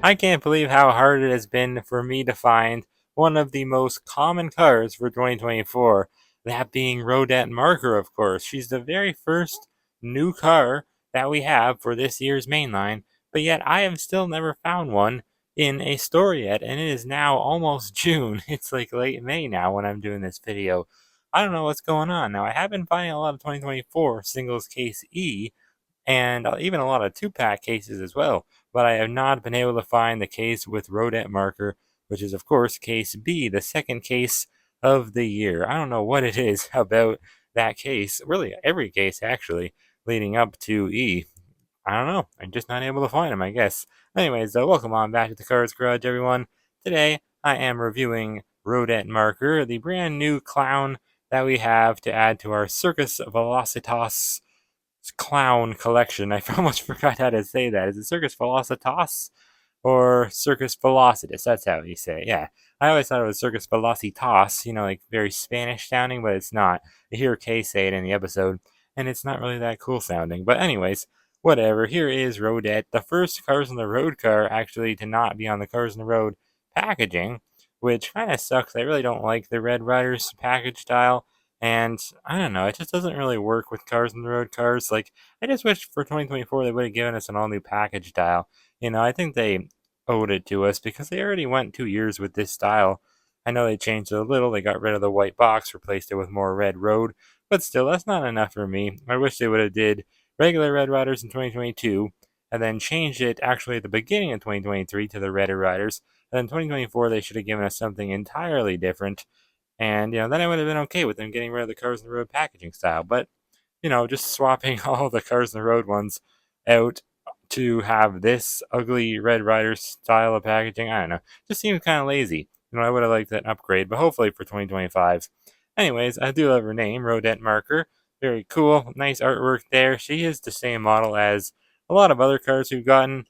I can't believe how hard it has been for me to find one of the most common cars for 2024, that being Roadette Marker, of course. She's the very first new car that we have for this year's mainline, but yet I have still never found one in a store yet, and it is now almost June. It's like late May now when I'm doing this video. I don't know what's going on. Now, I have been finding a lot of 2024 singles case E, and even a lot of two-pack cases as well. But I have not been able to find the case with Roadette Marker, which is, of course, case B, the second case of the year. I don't know what it is about that case, really every case actually, leading up to E. I don't know. I'm just not able to find them, I guess. Anyways, welcome on back to the Cards Garage, everyone. Today, I am reviewing Roadette Marker, the brand new clown that we have to add to our Circus Velocitas clown collection. I almost forgot how to say that. Is it Circus Velocitas or Circus Velocitus? That's how you say it. Yeah. I always thought it was Circus Velocitas, like very Spanish sounding, but it's not. I hear Kay say it in the episode, and it's not really that cool sounding. But, anyways, whatever. Here is Roadette, the first Cars on the Road car actually to not be on the Cars on the Road packaging, which kind of sucks. I really don't like the Red Riders package style. And I don't know, it just doesn't really work with Cars on the Road cars. Like, I just wish for 2024 they would have given us an all new package style. I think they owed it to us because they already went 2 years with this style. I know they changed it a little. They got rid of the white box, replaced it with more red road, but still, that's not enough for me. I wish they would have did regular Red Riders in 2022, and then changed it actually at the beginning of 2023 to the Red Riders. And then 2024 they should have given us something entirely different, and then I would have been okay with them getting rid of the Cars on the Road packaging style. But just swapping all the Cars on the Road ones out to have this ugly Red Rider style of packaging, I don't know, just seems kind of lazy. I would have liked that upgrade, but hopefully for 2025. Anyways, I do love her name, Roadette Marker. Very cool, nice artwork there. She is the same model as a lot of other cars we've gotten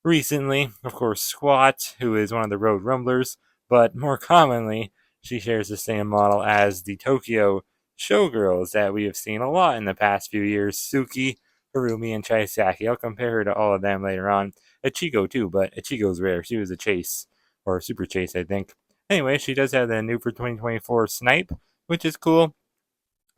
recently. Of course, Squat, who is one of the Road Rumblers, but more commonly, she shares the same model as the Tokyo Showgirls that we have seen a lot in the past few years: Suki, Harumi, and Chaisaki. I'll compare her to all of them later on. Ichigo too, but Ichigo's rare. She was a chase, or super chase, I think. Anyway, she does have the new for 2024 Snipe, which is cool.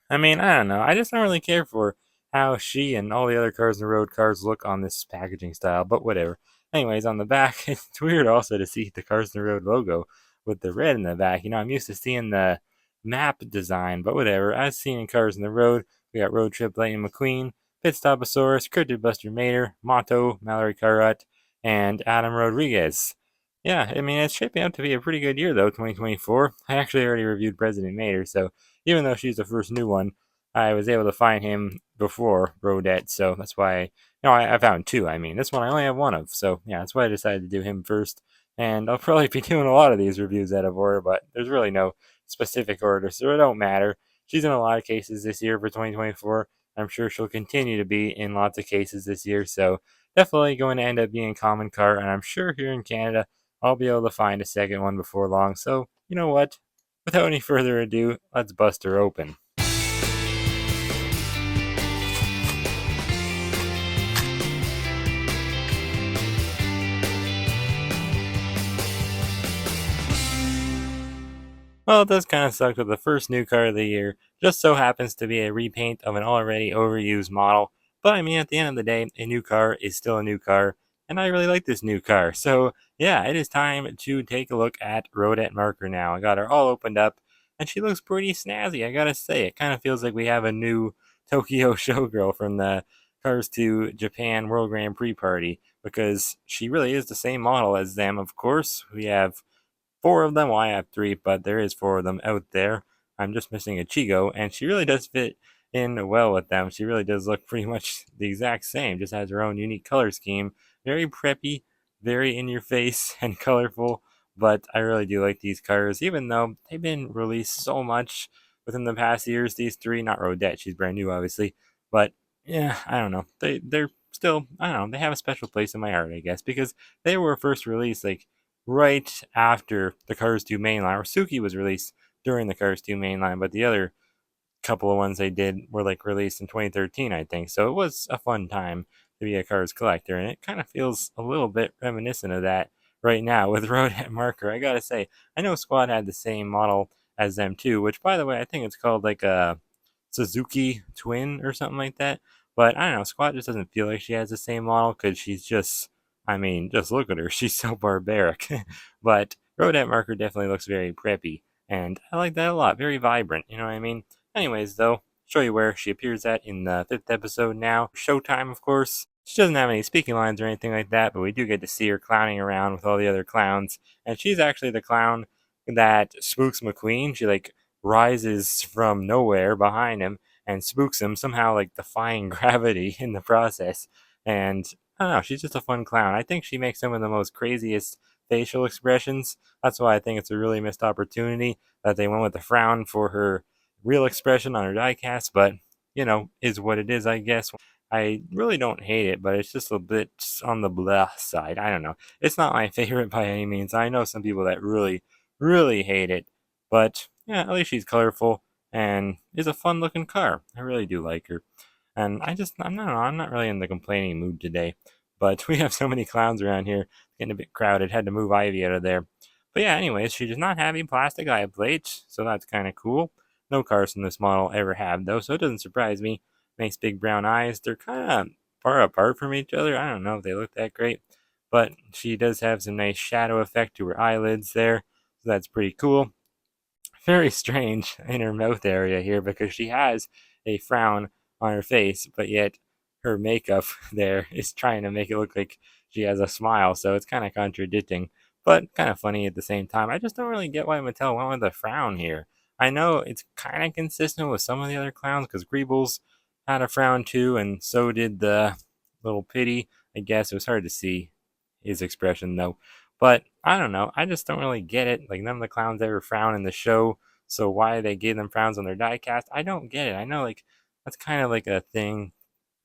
I mean, I don't know. I just don't really care for how she and all the other Cars on the Road cars look on this packaging style, but whatever. Anyways, on the back, it's weird also to see the Cars on the Road logo with the red in the back. I'm used to seeing the map design, but whatever. As seen in Cars on the Road, we got Road Trip Lightning McQueen, Pit Stoposaurus, Cryptid Buster Mater, Motto, Mallory Carrot, and Adam Rodriguez. Yeah, I mean, it's shaping up to be a pretty good year, though, 2024. I actually already reviewed President Mater, so even though she's the first new one, I was able to find him before Roadette, so that's why. I found two. I mean, this one I only have one of, so yeah, that's why I decided to do him first. And I'll probably be doing a lot of these reviews out of order, but there's really no specific order, so it don't matter. She's in a lot of cases this year for 2024. I'm sure she'll continue to be in lots of cases this year, so definitely going to end up being a common car, and I'm sure here in Canada I'll be able to find a second one before long. So, you know what? Without any further ado, let's bust her open. Well, it does kind of suck that the first new car of the year just so happens to be a repaint of an already overused model. But I mean, at the end of the day, a new car is still a new car, and I really like this new car. So yeah, it is time to take a look at Roadette Marker now. I got her all opened up, and she looks pretty snazzy, I gotta say. It kind of feels like we have a new Tokyo showgirl from the Cars to Japan World Grand Prix party, because she really is the same model as them, of course. We have four of them. Well, I have three, but there is four of them out there. I'm just missing a Chigo, and she really does fit in well with them. She really does look pretty much the exact same, just has her own unique color scheme. Very preppy, very in your face, and colorful. But I really do like these cars, even though they've been released so much within the past years. These three, not Roadette, she's brand new, obviously. But yeah, I don't know. They're still, I don't know. They have a special place in my heart, I guess, because they were first released like right after the Cars 2 mainline, or Suki was released during the Cars 2 mainline, but the other couple of ones they did were like released in 2013, I think. So it was a fun time to be a Cars collector, and it kind of feels a little bit reminiscent of that right now with Roadette Marker. I gotta say, I know Squad had the same model as them too, which by the way, I think it's called like a Suzuki Twin or something like that. But I don't know, Squad just doesn't feel like she has the same model because she's just, I mean, just look at her. She's so barbaric. But Roadette Marker definitely looks very preppy, and I like that a lot. Very vibrant, you know what I mean? Anyways, though, show you where she appears at in the fifth episode now. Showtime, of course. She doesn't have any speaking lines or anything like that, but we do get to see her clowning around with all the other clowns. And she's actually the clown that spooks McQueen. She like rises from nowhere behind him and spooks him, somehow like defying gravity in the process. And I don't know, she's just a fun clown. I think she makes some of the most craziest facial expressions. That's why I think it's a really missed opportunity that they went with the frown for her real expression on her diecast, but you know, is what it is, I guess. I really don't hate it, but it's just a bit on the blah side. I don't know. It's not my favorite by any means. I know some people that really, really hate it, but yeah, at least she's colorful and is a fun looking car. I really do like her. And I'm not really in the complaining mood today. But we have so many clowns around here, getting a bit crowded. Had to move Ivy out of there. But yeah, anyways, she does not have a plastic eye plate, so that's kind of cool. No cars from this model ever have, though, so it doesn't surprise me. Nice big brown eyes. They're kind of far apart from each other. I don't know if they look that great. But she does have some nice shadow effect to her eyelids there, so that's pretty cool. Very strange in her mouth area here because she has a frown on her face, but yet her makeup there is trying to make it look like she has a smile, so it's kind of contradicting, but kind of funny at the same time. I just don't really get why Mattel went with a frown here. I know it's kind of consistent with some of the other clowns because Greebles had a frown too, and so did the little Pity. I guess it was hard to see his expression though. But I don't know. I just don't really get it. Like none of the clowns ever frown in the show, so why they gave them frowns on their diecast, I don't get it. I know like that's kind of like a thing.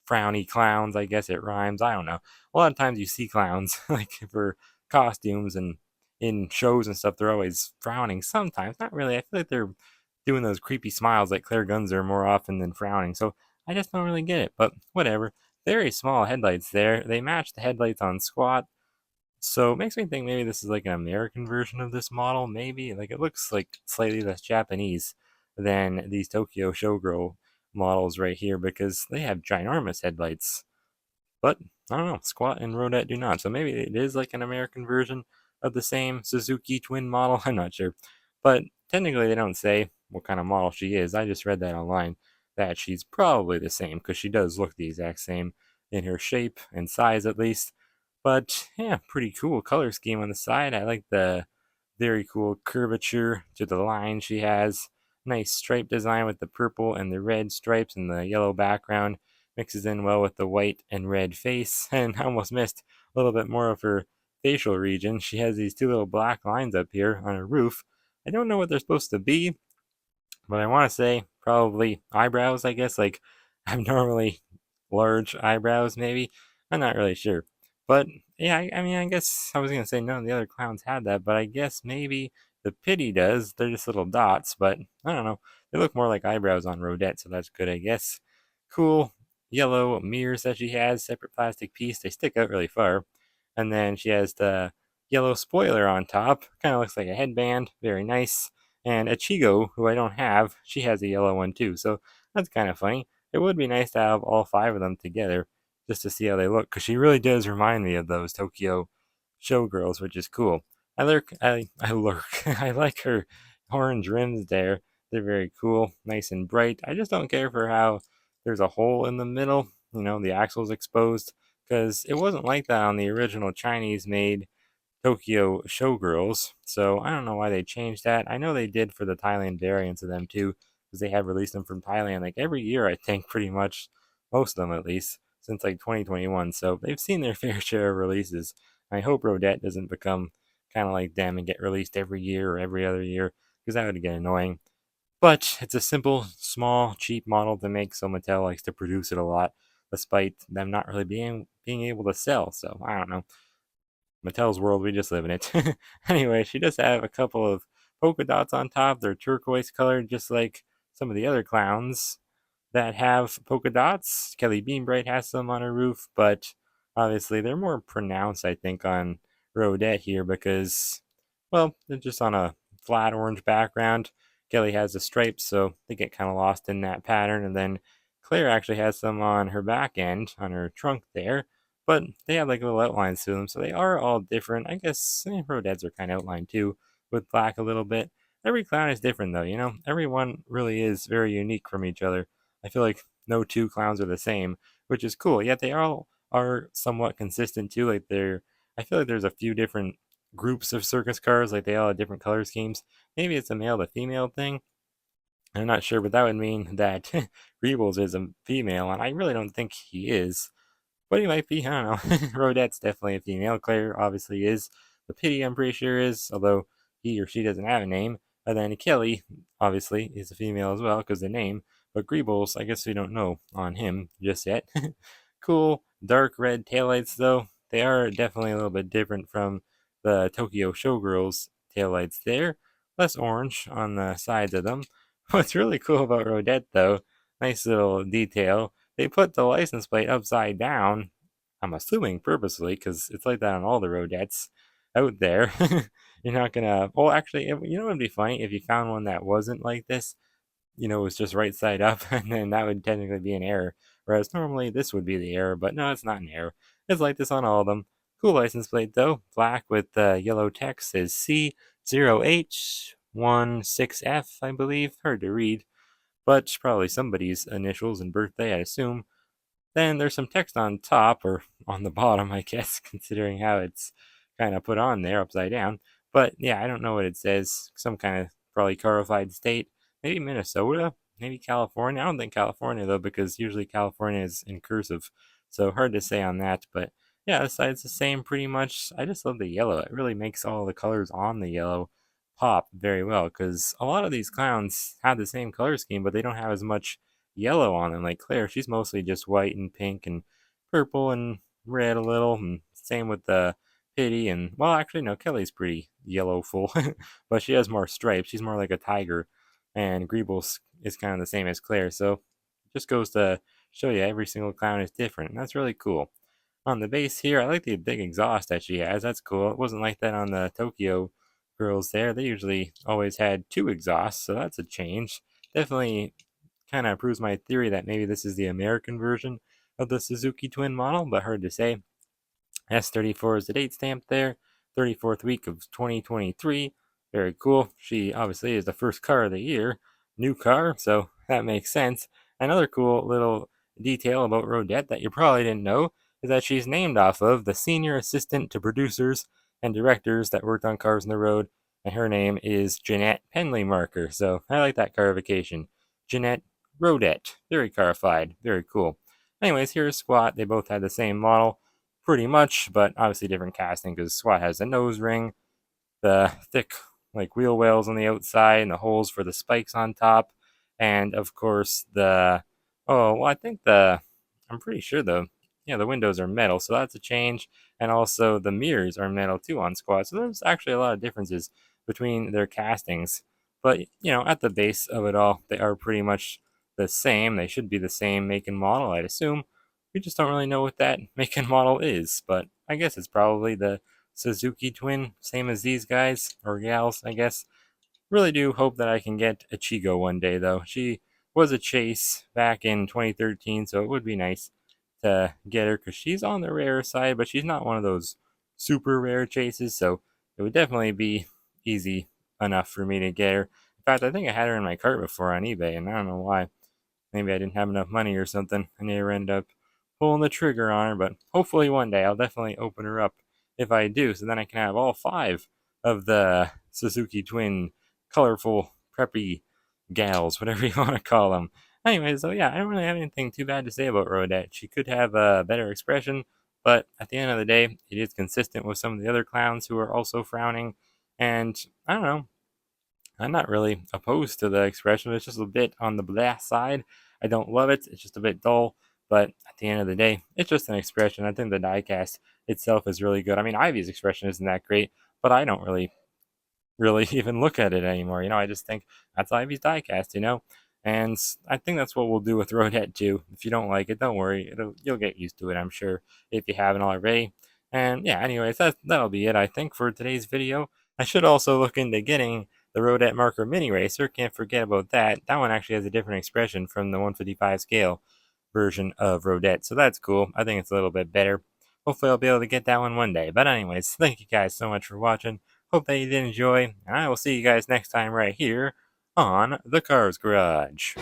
Frowny clowns, I guess it rhymes. I don't know. A lot of times you see clowns like for costumes and in shows and stuff, they're always frowning. Sometimes, not really. I feel like they're doing those creepy smiles like Claire Gunzer more often than frowning. So I just don't really get it. But whatever. Very small headlights there. They match the headlights on Squat. So it makes me think maybe this is like an American version of this model, maybe. Like it looks like slightly less Japanese than these Tokyo Showgirl models right here because they have ginormous headlights. But I don't know, Squat and Roadette do not. So maybe it is like an American version of the same Suzuki twin model. I'm not sure. But technically, they don't say what kind of model she is. I just read that online that she's probably the same because she does look the exact same in her shape and size at least. But yeah, pretty cool color scheme on the side. I like the very cool curvature to the line she has. Nice stripe design with the purple and the red stripes and the yellow background. Mixes in well with the white and red face. And I almost missed a little bit more of her facial region. She has these two little black lines up here on her roof. I don't know what they're supposed to be, but I want to say probably eyebrows, I guess, like abnormally large eyebrows, maybe. I'm not really sure. But yeah, I mean, I guess I was going to say none of the other clowns had that, but I guess maybe the Pity does. They're just little dots, but I don't know. They look more like eyebrows on Roadette, so that's good, I guess. Cool yellow mirrors that she has, separate plastic piece. They stick out really far. And then she has the yellow spoiler on top. Kind of looks like a headband. Very nice. And Ichigo, who I don't have, she has a yellow one too. So that's kind of funny. It would be nice to have all five of them together just to see how they look, because she really does remind me of those Tokyo showgirls, which is cool. I lurk. I like her orange rims there. They're very cool, nice and bright. I just don't care for how there's a hole in the middle. You know, the axle's exposed, because it wasn't like that on the original Chinese made Tokyo Showgirls. So I don't know why they changed that. I know they did for the Thailand variants of them too, because they have released them from Thailand like every year, I think, pretty much, most of them at least, since like 2021. So they've seen their fair share of releases. I hope Roadette doesn't become kind of like them and get released every year or every other year, because that would get annoying. But it's a simple, small, cheap model to make, so Mattel likes to produce it a lot, despite them not really being able to sell. So I don't know. Mattel's world, we just live in it. Anyway, she does have a couple of polka dots on top. They're turquoise colored, just like some of the other clowns that have polka dots. Kelly Beanbright has some on her roof, but obviously they're more pronounced, I think, on Roadette here because, well, they're just on a flat orange background. Kelly has the stripes, so they get kind of lost in that pattern. And then Claire actually has some on her back end, on her trunk there, but they have like little outlines to them, so they are all different. I guess Rodettes are kind of outlined too, with black a little bit. Every clown is different though, you know? Everyone really is very unique from each other. I feel like no two clowns are the same, which is cool. Yet they all are somewhat consistent too. I feel like there's a few different groups of circus cars, like they all have different color schemes. Maybe it's a male to female thing. I'm not sure, but that would mean that Greebles is a female, and I really don't think he is. But he might be, I don't know. Rodette's definitely a female. Claire obviously is. The Pity, I'm pretty sure, is, although he or she doesn't have a name. And then Kelly, obviously, is a female as well, because the name. But Greebles, I guess we don't know on him just yet. Cool, dark red taillights, though. They are definitely a little bit different from the Tokyo Showgirls taillights there. Less orange on the sides of them. What's really cool about Rodette, though, nice little detail, they put the license plate upside down. I'm assuming purposely, because it's like that on all the Rodettes out there. You're not gonna. Well, actually, you know what would be funny if you found one that wasn't like this. Was just right side up, and then that would technically be an error. Whereas normally this would be the error, but no, it's not an error. It's like this on all of them. Cool license plate though, black with yellow text says C0H16F, I believe. Hard to read, but probably somebody's initials and birthday, I assume. Then there's some text on top, or on the bottom, I guess, considering how it's kind of put on there upside down. But yeah, I don't know what it says. Some kind of probably carified state. Maybe Minnesota, maybe California. I don't think California though, because usually California is in cursive. So hard to say on that. But yeah, the side's the same pretty much. I just love the yellow. It really makes all the colors on the yellow pop very well, because a lot of these clowns have the same color scheme, but they don't have as much yellow on them. Like Claire, she's mostly just white and pink and purple and red a little. And same with the Pity. And well, actually, no, Kelly's pretty yellow full, but she has more stripes. She's more like a tiger. And Greebles is kind of the same as Claire. So it just goes to show you every single clown is different. And that's really cool. On the base here, I like the big exhaust that she has. That's cool. It wasn't like that on the Tokyo girls there. They usually always had two exhausts, so that's a change. Definitely kind of proves my theory that maybe this is the American version of the Suzuki twin model, but hard to say. S34 is the date stamp there, 34th week of 2023. Very cool. She obviously is the first car of the year, new car, so that makes sense. Another cool little detail about Roadette that you probably didn't know is that she's named off of the senior assistant to producers and directors that worked on Cars on the Road, and her name is Jeanette Penley Marker. So I like that carification. Jeanette Roadette. Very carified. Very cool. Anyways, here's Squat. They both had the same model pretty much, but obviously different casting because SWAT has a nose ring, the thick like wheel wells on the outside, and the holes for the spikes on top, and of course I think I'm pretty sure the windows are metal, so that's a change, and also the mirrors are metal too on SWAT. So there's actually a lot of differences between their castings, but at the base of it all, they are pretty much the same. They should be the same make and model, I'd assume. We just don't really know what that make and model is, but I guess it's probably the Suzuki twin, same as these guys, or gals, I guess. Really do hope that I can get a Chigo one day, though. She was a chase back in 2013, so it would be nice to get her, because she's on the rare side, but she's not one of those super rare chases, so it would definitely be easy enough for me to get her. In fact, I think I had her in my cart before on eBay, and I don't know why. Maybe I didn't have enough money or something. I never end up pulling the trigger on her, but hopefully one day I'll definitely open her up if I do, so then I can have all five of the Suzuki twin colorful preppy gals, whatever you want to call them. Anyway, so yeah, I don't really have anything too bad to say about Roadette. She could have a better expression, but at the end of the day, it is consistent with some of the other clowns who are also frowning. And I don't know, I'm not really opposed to the expression. It's just a bit on the blah side. I don't love it. It's just a bit dull. But at the end of the day, it's just an expression. I think the diecast itself is really good. I mean, Ivy's expression isn't that great, but I don't really even look at it anymore. I just think that's Ivy's diecast, And I think that's what we'll do with Roadette too. If you don't like it, don't worry. You'll get used to it, I'm sure, if you haven't already. And yeah, anyways, that'll be it, I think, for today's video. I should also look into getting the Roadette Marker Mini Racer. Can't forget about that. That one actually has a different expression from the 155 scale version of Roadette, so that's cool. I think it's a little bit better. Hopefully I'll be able to get that one day. But anyways, thank you guys so much for watching. Hope that you did enjoy, and I will see you guys next time right here on the Cars Garage.